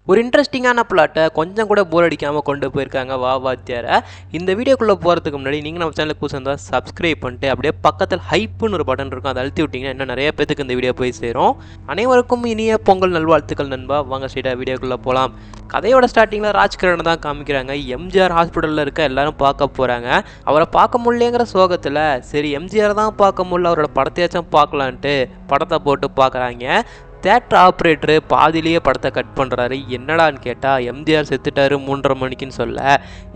ஒரு இன்ட்ரெஸ்டிங்கான பிளாட்டை கொஞ்சம் கூட போர் அடிக்காமல் கொண்டு போயிருக்காங்க வா வாத்தியாரை. இந்த வீடியோக்குள்ளே போகிறதுக்கு முன்னாடி நீங்கள் நம்ம சேனலுக்கு புதுசாக இருந்தால் சப்ஸ்கிரைப் பண்ணிட்டு அப்படியே பக்கத்தில் ஹைப்புன்னு ஒரு பட்டன் இருக்கும், அதை அழுத்தி விட்டிங்கன்னா இன்னும் நிறைய பேத்துக்கு இந்த வீடியோ போய் சேரும். அனைவருக்கும் இனிய பொங்கல் நல்வாழ்த்துக்கள் நண்பா. வாங்க ஸ்ட்ரெயிட்டாக வீடியோக்குள்ளே போகலாம். கதையோட ஸ்டார்டிங்கில் ராஜ்கிரண் தான் காமிக்கிறாங்க. எம்ஜிஆர் ஹாஸ்பிட்டலில் இருக்க எல்லாரும் பார்க்க போகிறாங்க. அவரை பார்க்க முடியலங்கிற சோகத்தில் சரி எம்ஜிஆர் தான் பார்க்க முடியல, அவரோட படத்தையாச்சும் பார்க்கலான்ட்டு படத்தை போட்டு பார்க்குறாங்க. தேட்டர் ஆப்ரேட்டரு பாதிலேயே படத்தை கட் பண்ணுறாரு. என்னடான்னு கேட்டால் எம்ஜிஆர் செத்துட்டாரு 3:30 மணிக்குன்னு சொல்ல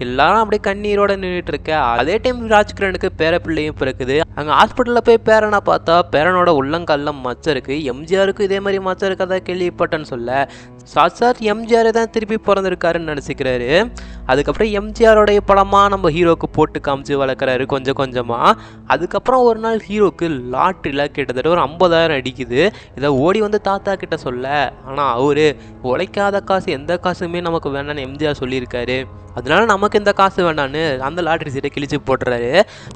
எல்லாரும் அப்படியே கண்ணீரோடு நின்றுட்டுருக்க. அதே டைம் ராஜ்கிரனுக்கு பேரப்பிள்ளையும் பிறக்குது. அங்கே ஹாஸ்பிட்டலில் போய் பேரனை பார்த்தா பேரனோட உள்ளங்காலில் மச்சம் இருக்குது. எம்ஜிஆருக்கு இதே மாதிரி மச்சம் இருக்கதா கேள்விப்பட்டேன்னு சொல்ல சார் எம்ஜிஆர் தான் திருப்பி பிறந்திருக்காருன்னு நினச்சிக்கிறாரு. அதுக்கப்புறம் எம்ஜிஆரோடைய படமாக நம்ம ஹீரோக்கு போட்டு காமிச்சு வளர்க்குறாரு கொஞ்சம் கொஞ்சமாக. அதுக்கப்புறம் ஒரு நாள் ஹீரோக்கு லாட்ரியில் கிட்டத்தட்ட ஒரு 50,000 அடிக்குது. இதை ஓடி வந்து தாத்தா கிட்ட சொல்ல, ஆனால் அவரு உழைக்காத காசு எந்த காசுமே நமக்கு வேணான்னு எம்ஜிஆர் சொல்லியிருக்காரு, அதனால நமக்கு இந்த காசு வேண்டான்னு அந்த லாட்ரி சீட்டை கிழிச்சு போட்டுறாரு.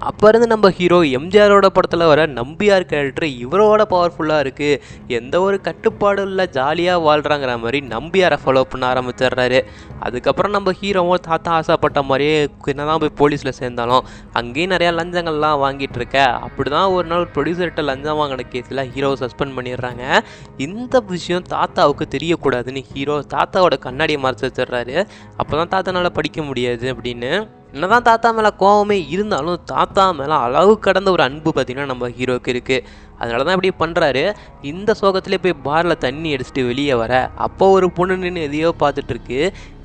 அப்போ இருந்து நம்ம ஹீரோ எம்ஜிஆரோட படத்தில் வர நம்பியார் கேரக்டர் இவரோட பவர்ஃபுல்லாக இருக்குது, எந்த ஒரு கட்டுப்பாடும் இல்லை, ஜாலியாக வாழ்கிறாங்கிற மாதிரி நம்பியாரை ஃபாலோ பண்ண ஆரம்பிச்சிடுறாரு. அதுக்கப்புறம் நம்ம ஹீரோவும் தாத்தா ஆசைப்பட்ட மாதிரியே என்னதான் போய் போலீஸில் சேர்ந்தாலும் அங்கேயும் நிறையா லஞ்சங்கள்லாம் வாங்கிட்டு இருக்க. அப்படி தான் ஒரு நாள் ப்ரொடியூசர்கிட்ட லஞ்சம் வாங்கின கேஸில் ஹீரோவை சஸ்பெண்ட் பண்ணிடுறாங்க. இந்த விஷயம் தாத்தாவுக்கு தெரியக்கூடாதுன்னு ஹீரோ தாத்தாவோட கண்ணாடியை மறைச்சி வச்சிடுறாரு. அப்போ தான் தாத்தானால படிக்க முடியாது அப்படின்னு. என்னதான் தாத்தா மேலே கோவமே இருந்தாலும் தாத்தா மேலே அளவு கடந்த ஒரு அன்பு பார்த்திங்கன்னா நம்ம ஹீரோவுக்கு இருக்குது. அதனால தான் இப்படி பண்ணுறாரு. இந்த சோகத்திலே போய் பாரில் தண்ணி அடிச்சுட்டு வெளியே வர அப்போ ஒரு பொண்ணு நின்று எதையோ பார்த்துட்ருக்கு.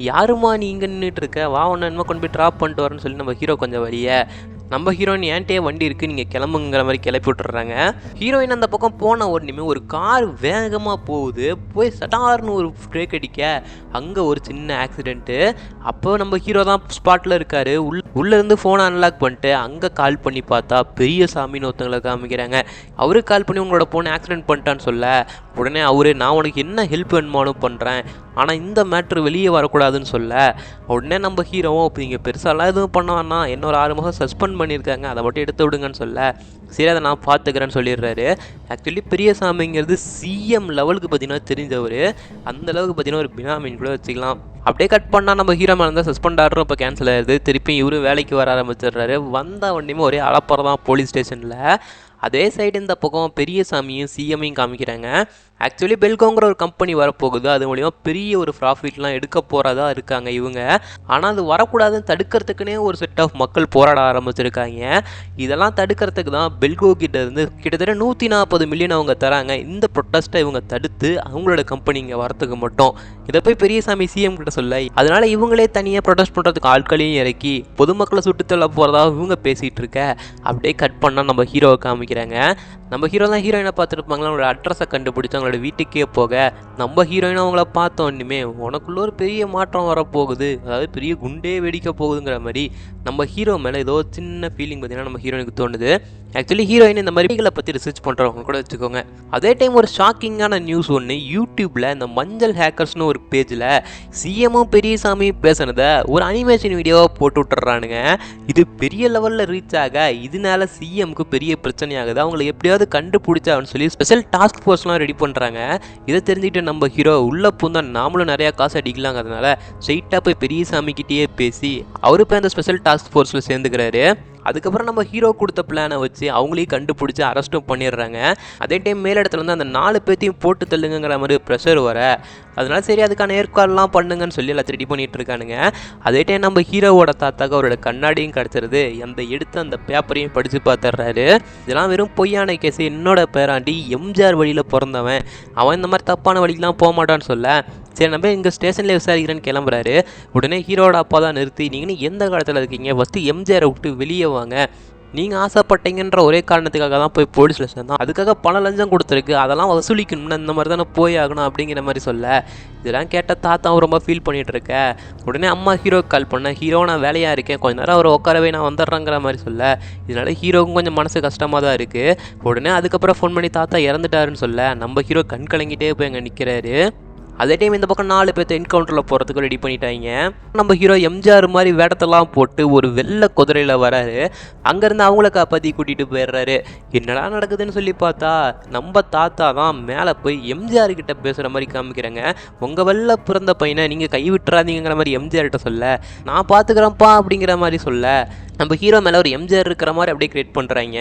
யாருமா நீ இங்கே நின்றுட்டுருக்க, வா ஒன்று என்னமோ கொண்டு போய் ட்ராப் பண்ணிட்டு வரேன்னு சொல்லி நம்ம ஹீரோ கொஞ்சம் வழிய நம்ம ஹீரோயின் ஏன்ட்டே வண்டி இருக்குது நீங்கள் கிளம்புங்கிற மாதிரி கிளப்பி விட்டுறாங்க. ஹீரோயின் அந்த பக்கம் போன உடனே ஒரு கார் வேகமாக போகுது. போய் சட்டார்னு ஒரு பிரேக் அடிக்க அங்கே ஒரு சின்ன ஆக்சிடென்ட்டு. அப்போ நம்ம ஹீரோ தான் ஸ்பாட்டில் இருக்கார். உள்ளேருந்து ஃபோனை அன்லாக் பண்ணிட்டு அங்கே கால் பண்ணி பார்த்தா பெரிய சாமின்னு ஒருத்தங்களை காமிக்கிறாங்க. அவருக்கு கால் பண்ணி உங்களோட ஃபோனை ஆக்சிடென்ட் பண்ணிட்டான்னு சொல்ல உடனே அவரு நான் உனக்கு என்ன ஹெல்ப் வேணுமானும் பண்ணுறேன், ஆனால் இந்த மேட்ரு வெளியே வரக்கூடாதுன்னு சொல்ல உடனே நம்ம ஹீரோவும் இப்போ நீங்கள் பெருசாலாம் எதுவும் பண்ண வேணாம், இன்னொரு 6 மாதம் சஸ்பெண்ட் பண்ணியிருக்காங்க, அதை மட்டும் எடுத்து விடுங்கன்னு சொல்ல சரி அதை நான் பார்த்துக்கிறேன்னு சொல்லிடுறாரு. ஆக்சுவலி பெரியசாமிங்கிறது சிஎம் லெவலுக்கு பார்த்தீங்கன்னா தெரிஞ்சவர். அந்தளவுக்கு பார்த்தீங்கன்னா ஒரு பினாமின் கூட வச்சுக்கலாம். அப்படியே கட் பண்ணால் நம்ம ஹீரோ மேலே இருந்தால் சஸ்பெண்ட் ஆர்டரும் இப்போ கேன்சல் ஆகிடுது. திருப்பி இவரு வேலைக்கு வர ஆரம்பிச்சிடுறாரு. வந்த உடனே ஒரே அளப்பறம் தான் போலீஸ் ஸ்டேஷனில். அதே சைடு இந்த பக்கம் பெரியசாமியும் சிஎம்மையும் காமிக்கிறாங்க. ஆக்சுவலி பெல்கோங்கிற ஒரு கம்பெனி வரப்போகுது. அது மூலிமா பெரிய ஒரு ப்ராஃபிட்லாம் எடுக்க போகிறதா இருக்காங்க இவங்க. ஆனால் அது வரக்கூடாதுன்னு தடுக்கிறதுக்குன்னே ஒரு செட் ஆஃப் மக்கள் போராட ஆரம்பிச்சிருக்காங்க. இதெல்லாம் தடுக்கிறதுக்கு தான் பெல்கோ கிட்ட இருந்து கிட்டத்தட்ட 140 மில்லியன் அவங்க தராங்க. இந்த ப்ரொட்டஸ்ட்டை இவங்க தடுத்து அவங்களோட கம்பெனி இங்கே வரத்துக்கு மட்டும். இதை போய் பெரியசாமி சிஎம் கிட்ட சொல்ல அதனால இவங்களே தனியாக ப்ரொட்டஸ்ட் பண்ணுறதுக்கு ஆட்களையும் இறக்கி பொதுமக்களை சுட்டுத்தள்ள போகிறதா இவங்க பேசிகிட்டு இருக்க. அப்படியே கட் பண்ணால் நம்ம ஹீரோவை காமிக்கிறாங்க. நம்ம ஹீரோ தான் ஹீரோயினை பார்த்துருப்பாங்களா, அவங்களோட அட்ரஸை கண்டுபிடிச்சி அவங்களோட வீட்டுக்கே போக நம்ம ஹீரோயினை அவங்கள பார்த்த உடனே உனக்குள்ள ஒரு பெரிய மாற்றம் வரப்போகுது, அதாவது பெரிய குண்டே வெடிக்க போகுதுங்கிற மாதிரி நம்ம ஹீரோ மேலே ஏதோ சின்ன ஃபீலிங் பார்த்தீங்கன்னா நம்ம ஹீரோயினுக்கு தோணுது. ஆக்சுவலி ஹீரோயின் இந்த மாதிரிகளை பற்றி ரிசர்ச் பண்ணுறவங்க கூட வச்சுக்கோங்க. அதே டைம் ஒரு ஷாக்கிங்கான நியூஸ் ஒன்று யூடியூப்பில் இந்த மஞ்சள் ஹேக்கர்ஸ்னு ஒரு பேஜில் சிஎம்மும் பெரியசாமியும் பேசுனதை ஒரு அனிமேஷன் வீடியோவாக போட்டு விட்டுறானுங்க. இது பெரிய லெவலில் ரீச் ஆக இதனால சிஎம்க்கு பெரிய பிரச்சனையாகுது. அவங்களை எப்படியாவது கண்டுபிடிச்சான்னு சொல்லி ஸ்பெஷல் டாஸ்க் ஃபோர்ஸ்லாம் ரெடி பண்ணுறாங்க. இதை தெரிஞ்சுக்கிட்டு நம்ம ஹீரோ உள்ள பூந்தா நாமளும் நிறையா காசு அடிக்கலாங்கிறதுனால ஸ்ட்ரெயிட்டாக போய் பெரியசாமிக்கிட்டேயே பேசி அவரு போய் அந்த ஸ்பெஷல் டாஸ்க் ஃபோர்ஸில் சேர்ந்துக்கிறாரு. அதுக்கப்புறம் நம்ம ஹீரோ கொடுத்த பிளானை வச்சு அவங்களையும் கண்டுபிடிச்சி அரெஸ்ட்டும் பண்ணிடுறாங்க. அதே டைம் மேலிடத்துல வந்து அந்த 4 பேர்த்தையும் போட்டு தள்ளுங்கிற மாதிரி ப்ரெஷர் வர அதனால சரி அதுக்கான ஏற்பாடுலாம் பண்ணுங்கன்னு சொல்லி எல்லாத்தையும் ரெடி பண்ணிட்டு இருக்கானுங்க. அதே டைம் நம்ம ஹீரோவோட தாத்தாக்கு அவரோட கண்ணாடியும் கிடச்சிருது. அந்த எடுத்து அந்த பேப்பரையும் படித்து பார்த்துட்றாரு. இதெல்லாம் வெறும் பொய்யான கேஸ், என்னோட பேராண்டி எம்ஜிஆர் வழியில் பிறந்தவன், அவன் இந்த மாதிரி தப்பான வழிக்கெலாம் போக மாட்டான்னு சொல்ல சரி நம்ம இங்கே ஸ்டேஷனில் விசாரிக்கிறேன்னு கிளம்புறாரு. உடனே ஹீரோட அப்பா தான் நிறுத்தி நீங்கன்னு எந்த காலத்தில் இருக்கீங்க, ஃபஸ்ட்டு எம்ஜிஆரை விட்டு வெளியே வாங்க, நீங்கள் ஆசைப்பட்டீங்கன்ற ஒரே காரணத்துக்காக தான் போய் போலீஸில் சேர்ந்தோம், அதுக்காக பல லஞ்சம் கொடுத்துருக்கு, அதெல்லாம் வசூலிக்கணும்னா இந்த மாதிரி தானே போய் ஆகணும் அப்படிங்கிற மாதிரி சொல்ல இதெல்லாம் கேட்ட தாத்தாவும் ரொம்ப ஃபீல் பண்ணிகிட்டு இருக்க. உடனே அம்மா ஹீரோக்கு கால் பண்ண ஹீரோ நான் வேலையாக இருக்கேன், கொஞ்ச நேரம் அவரை உட்காரவே நான் வந்துடுறேங்கிற மாதிரி சொல்ல இதனால ஹீரோவுக்கும் கொஞ்சம் மனசு கஷ்டமாக தான் இருக்குது. உடனே அதுக்கப்புறம் ஃபோன் பண்ணி தாத்தா இறந்துட்டாருன்னு சொல்ல நம்ம ஹீரோ கண் கலங்கிட்டே போய் அங்கே நிற்கிறாரு. அதே டைம் இந்த பக்கம் 4 பேர்த்த என்கவுண்டரில் போகிறதுக்கு ரெடி பண்ணிட்டாங்க. நம்ம ஹீரோ எம்ஜிஆர் மாதிரி வேடத்தெல்லாம் போட்டு ஒரு வெள்ளை குதிரையில் வராரு. அங்கேருந்து அவங்கள காப்பாற்றி கூட்டிகிட்டு போயிடுறாரு. என்னடா நடக்குதுன்னு சொல்லி பார்த்தா நம்ம தாத்தா தான் மேலே போய் எம்ஜிஆர் கிட்ட பேசுகிற மாதிரி காமிக்கிறாங்க. உங்கள் வெள்ளை பிறந்த பையனை நீங்கள் கைவிட்டுறாதீங்கிற மாதிரி எம்ஜிஆர்கிட்ட சொல்ல, நான் பார்த்துக்கிறேன்ப்பா அப்படிங்கிற மாதிரி சொல்ல, நம்ம ஹீரோ மேலே ஒரு எம்ஜிஆர் இருக்கிற மாதிரி அப்படியே கிரியேட் பண்ணுறாங்க.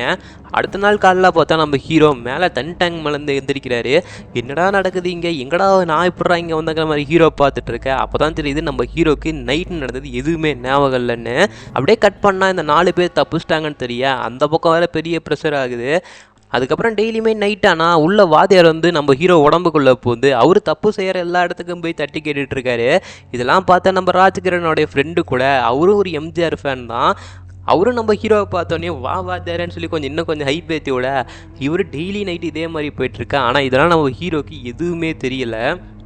அடுத்த நாள் காலைல பார்த்தா நம்ம ஹீரோ மேலே தன் டேங்க் மேலேருந்து எந்திரிக்கிறாரு. என்னடா நடக்குது இங்கே, எங்கடா நான் இப்படா இங்கே வந்தங்கிற மாதிரி ஹீரோ பார்த்துட்டு இருக்கேன். அப்போ தான் தெரியுது நம்ம ஹீரோக்கு நைட்டு நடந்தது எதுவுமே ஞாபகம் இல்லைன்னு. அப்படியே கட் பண்ணால் இந்த 4 பேர் தப்பிச்சிட்டாங்கன்னு தெரிய அந்த பக்கம் வேறு பெரிய ப்ரெஷர் ஆகுது. அதுக்கப்புறம் டெய்லியுமே நைட் ஆனால் உள்ள வாத்தியார் வந்து நம்ம ஹீரோ உடம்புக்குள்ளே போகுது. அவர் தப்பு செய்கிற எல்லா இடத்துக்கும் போய் தட்டி கேட்டுட்ருக்காரு. இதெல்லாம் பார்த்தா நம்ம ராஜ்கிரனோடைய ஃப்ரெண்டு கூட அவரும் ஒரு எம்ஜிஆர் ஃபேன் தான். அவரும் நம்ம ஹீரோவை பார்த்தோன்னே வா வாத்தியாரன்னு சொல்லி இன்னும் கொஞ்சம் ஹைப் ஏற்றி விட இவர் டெய்லி நைட்டு இதே மாதிரி போயிட்டுருக்கா. ஆனால் இதெல்லாம் நம்ம ஹீரோக்கு எதுவுமே தெரியல.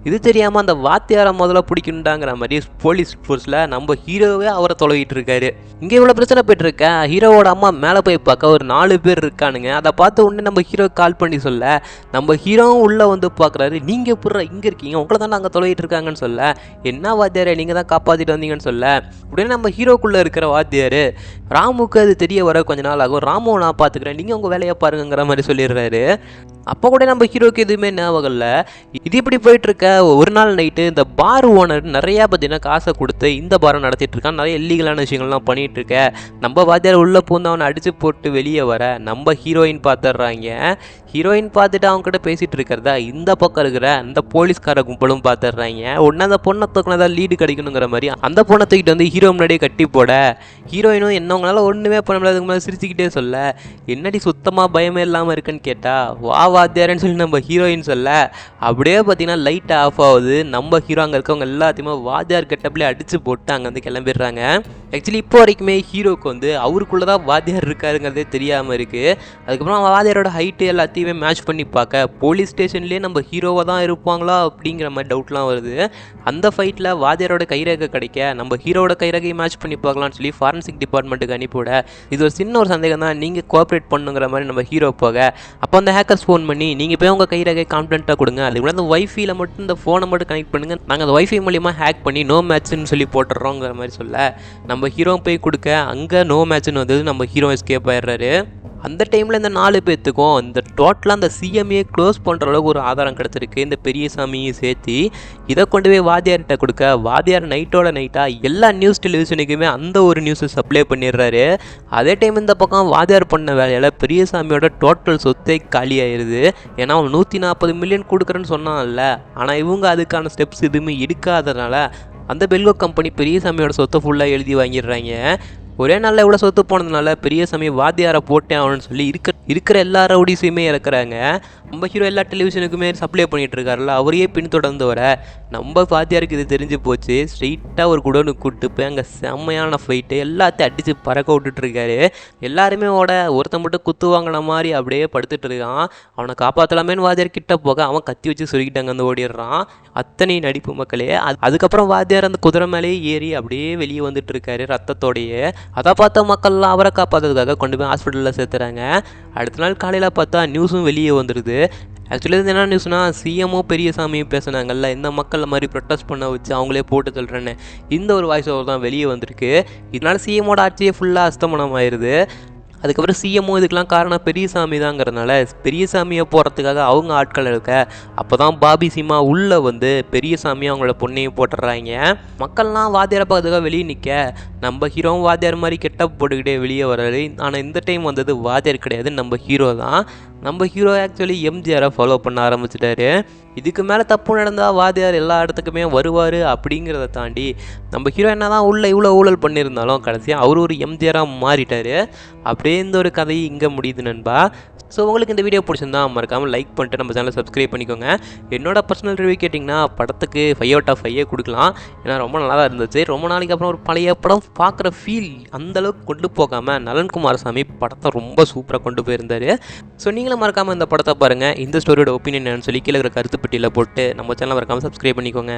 இது தெரியாமல் அந்த வாத்தியாரை முதல்ல பிடிக்கணுண்டாங்கிற மாதிரி போலீஸ் ஃபோர்ஸில் நம்ம ஹீரோவே அவரை தொலைவிட்டு இருக்காரு. இங்கே இவ்வளோ பிரச்சனை போய்ட்டுருக்கேன். ஹீரோவோட அம்மா மேலே போய் பார்க்க ஒரு 4 பேர் இருக்கானுங்க. அதை பார்த்த உடனே நம்ம ஹீரோ கால் பண்ணி சொல்ல, நம்ம ஹீரோவும் உள்ளே வந்து பார்க்குறாரு. நீங்கள் எப்படி இங்கே இருக்கீங்க, உங்களை தான் அங்கே தொலைவிட்டு இருக்காங்கன்னு சொல்ல, என்ன வாத்தியாரை நீங்கள் தான் காப்பாற்றிட்டு வந்தீங்கன்னு சொல்ல, உடனே நம்ம ஹீரோக்குள்ளே இருக்கிற வாத்தியார் ராமுக்கு அது தெரிய வர கொஞ்ச நாள் ஆகும். ராமுவை நான் பார்த்துக்கிறேன், நீங்கள் உங்கள் வேலையை பாருங்கிற மாதிரி சொல்லிடுறாரு. அப்போ கூட நம்ம ஹீரோக்கு எதுவுமே ஞாபகம் இல்லை. இது இப்படி போயிட்டுருக்க ஒரு நாள் நைட்டு இந்த பார் ஓனர் நிறையா பார்த்தீங்கன்னா காசை கொடுத்து இந்த பாரை நடத்திட்டு இருக்கான். நிறைய இல்லீகலான விஷயங்கள்லாம் பண்ணிகிட்டு இருக்க. நம்ம வாத்தியார் உள்ளே பூந்து அவனை அடித்து போட்டு வெளியே வர நம்ம ஹீரோயின் பார்த்துட்றாங்க. ஹீரோயின் பார்த்துட்டு அவங்ககிட்ட பேசிகிட்டு இருக்கிறதா இந்த பக்கம் இருக்கிற அந்த போலீஸ்கார கும்பலும் பார்த்துட்றாங்க. உடனே அந்த பொண்ணை தூக்கினதான் லீடு கிடைக்கணுங்கிற மாதிரி அந்த பொண்ணை தூக்கிட்டு வந்து ஹீரோ முன்னாடியே கட்டி போட ஹீரோயினும் என்னவங்களால ஒன்றுமே பண்ண முடியாதுக்கு மேலே சிரிச்சுக்கிட்டே சொல்ல, என்னடி சுத்தமாக பயமே இல்லாமல் இருக்குன்னு கேட்டால் வா வாத்தியாரன்னு சொல்லி நம்ம ஹீரோயின் சொல்ல, அப்படியே பார்த்தீங்கன்னா லைட் ஆஃப் ஆகுது. நம்ம ஹீரோ அங்கே இருக்கவங்க எல்லாத்தையுமே வாத்தியார் கெட்டப்லேயே அடித்து போட்டு அங்கே வந்து கிளம்பிடுறாங்க. ஆக்சுவலி இப்போ வரைக்குமே ஹீரோக்கு வந்து அவருக்குள்ளே தான் வாத்தியார் இருக்காருங்கிறதே தெரியாமல் இருக்குது. அதுக்கப்புறம் வாத்தியாரோட ஹைட்டு எல்லாத்தையுமே மேட்ச் பண்ணி பார்க்க போலீஸ் ஸ்டேஷன்லேயே நம்ம ஹீரோவாக தான் இருப்பாங்களா அப்படிங்கிற மாதிரி டவுட்லாம் வருது. அந்த ஃபைட்டில் வாத்தியாரோட கைரேகை கிடைக்க நம்ம ஹீரோட கைரேகையை மேட்ச் பண்ணி பார்க்கலாம்னு சொல்லி ஃபாரன்சிக் டிபார்ட்மெண்ட்டுக்கு அனுப்பிவிட இது ஒரு சின்ன ஒரு சந்தேகம் தான், நீங்கள் கோஆப்ரேட் பண்ணுங்கிற மாதிரி நம்ம ஹீரோ போக அப்போ அந்த ஹேக்கர்ஸ் ஃபோன் பண்ணி நீங்கள் போய் உங்கள் கைரேகை கான்ஃபிடென்ட்டாக கொடுங்க, அது கூட அந்த வைஃபையில் மட்டும் இந்த ஃபோனை மட்டும் கனெக்ட் பண்ணுங்கள், நாங்கள் அந்த வைஃபை மூலிமா ஹேக் பண்ணி நோ மேட்ச்னு சொல்லி போட்டுறோங்கிற மாதிரி சொல்ல நம்ம ஹீரோ போய் கொடுக்க அங்கே நோ மேட்ச்னு வந்து நம்ம ஹீரோ எஸ்கேப் ஆயிடுறாரு. அந்த டைமில் இந்த 4 பேர்த்துக்கும் இந்த டோட்டலாக அந்த சிஎம்ஏ க்ளோஸ் பண்ணுற அளவுக்கு ஒரு ஆதாரம் கிடச்சிருக்கு. இந்த பெரியசாமியும் சேர்த்து இதை கொண்டு போய் வாத்தியார்கிட்ட கொடுக்க வாத்தியார் நைட்டோட நைட்டாக எல்லா நியூஸ் டெலிவிஷனுக்குமே அந்த ஒரு நியூஸை சப்ளை பண்ணிடுறாரு. அதே டைம் இந்த பக்கம் வாத்தியார் பண்ண வேலையில் பெரியசாமியோட டோட்டல் சொத்தை காலி ஆயிடுது. ஏன்னா அவன் 140 மில்லியன் கொடுக்குறேன்னு சொன்னான்ல, ஆனால் இவங்க அதுக்கான ஸ்டெப்ஸ் எதுவுமே எடுக்காதனால அந்த பெல்கோ கம்பெனி பெரியசாமியோட சொத்தை ஃபுல்லாக எழுதி வாங்கிடுறாங்க. ஒரே நாளில் இவ்வளோ சொத்து போனதுனால பெரியசாமி வாத்தியாரை போட்டேன் அவனு சொல்லி இருக்கிற எல்லா ரவுடிஸையுமே இறக்குறாங்க. நம்ம ஹீரோ எல்லா டெலிவிஷனுக்குமே சப்ளை பண்ணிகிட்டு இருக்காருல்ல, அவரையே பின்தொடர்ந்து வர நம்ம வாத்தியாருக்கு இது தெரிஞ்சு போச்சு. ஸ்ட்ரெயிட்டாக ஒரு குடோனுக்கு கூப்பிட்டு போய் அங்கே செம்மையான ஃபைட்டு எல்லாத்தையும் அடித்து பறக்க விட்டுட்ருக்காரு. எல்லாருமே ஒருத்தன் மட்டும் குத்து வாங்கின மாதிரி அப்படியே படுத்துட்டு இருக்கான். அவனை காப்பாற்றலாமேன்னு வாத்தியார் கிட்ட போக அவன் கத்தி வச்சு சுருக்கிட்டு அங்கே வந்து ஓடிடுறான். அத்தனை நடிப்பு மக்களே. அதுக்கப்புறம் வாத்தியார் அந்த குதிரை மேலேயே ஏறி அப்படியே வெளியே வந்துட்டு இருக்காரு ரத்தத்தோடையே. அதை பார்த்த மக்கள்லாம் அவரை காப்பாற்றுறதுக்காக கொண்டு போய் ஹாஸ்பிட்டலில் சேர்த்துறாங்க. அடுத்த நாள் காலையில் பார்த்தா நியூஸும் வெளியே வந்துடுது. ஆக்சுவலி இது என்ன நியூஸ்னா, சிஎம்ஓ பெரியசாமியும் பேசுனாங்கல்ல, இந்த மக்கள் மாதிரி ப்ரொட்டஸ்ட் பண்ண வச்சு அவங்களே போட்டு சொல்கிறேன்னு இந்த ஒரு வாய்ஸ் ஓவர் தான் வெளியே வந்திருக்கு. இதனால சிஎம்மோட ஆட்சியே ஃபுல்லாக அஸ்தமனம் ஆயிடுது. அதுக்கப்புறம் சிஎம்ஓ இதுக்கெலாம் காரணம் பெரியசாமி தாங்கிறதுனால பெரியசாமியை போகிறதுக்காக அவங்க ஆட்கள் இருக்க அப்போ தான் பாபி சிம்மா உள்ளே வந்து பெரியசாமியை அவங்களோட பொண்ணையும் போட்டுடுறாங்க. மக்கள்லாம் வாத்தியாரை பார்க்கறதுக்காக வெளியே நிற்க நம்ம ஹீரோவும் வாத்தியார் மாதிரி கெட்டப் போட்டுக்கிட்டே வெளியே வர்றாரு. ஆனால் இந்த டைம் வந்தது வாத்தியார் கிடையாது, நம்ம ஹீரோ தான். நம்ம ஹீரோ ஆக்சுவலி எம்ஜிஆரை ஃபாலோ பண்ண ஆரம்பிச்சிட்டாரு. இதுக்கு மேலே தப்பு நடந்தால் வாத்தியார் எல்லா இடத்துக்குமே வருவார் அப்படிங்கிறத தாண்டி நம்ம ஹீரோ என்ன தான் உள்ளே இவ்வளோ ஊழல் பண்ணியிருந்தாலும் கடைசியாக அவர் ஒரு எம்ஜிஆராக மாறிட்டார். அப்படியே இந்த ஒரு கதை இங்கே முடியுது நண்பா. ஸோ உங்களுக்கு இந்த வீடியோ பிடிச்சிருந்தா மறக்காமல் லைக் பண்ணிட்டு நம்ம சேனலை சப்ஸ்கிரைப் பண்ணிக்கோங்க. என்னோட பர்சனல் ரிவ்யூ கேட்டிங்கன்னா படத்துக்கு 5/5 கொடுக்கலாம். ஏன்னா ரொம்ப நல்லா தான் இருந்துச்சு. ரொம்ப நாளைக்கு அப்புறம் ஒரு பழைய படம் பார்க்குற ஃபீல் அந்தளவுக்கு கொண்டு போகாமல் நலன்குமார் சாமி படத்தை ரொம்ப சூப்பராக கொண்டு போயிருந்தார். ஸோ நீங்களும் மறக்காமல் இந்த படத்தை பாருங்கள். இந்த ஸ்டோரியோட ஒப்பீனியன் என்னன்னு சொல்லி கீழே இருக்கிற கருத்து பெட்டியில் போட்டு நம்ம சேனலை மறக்காமல் சப்ஸ்கிரைப் பண்ணிக்கோங்க.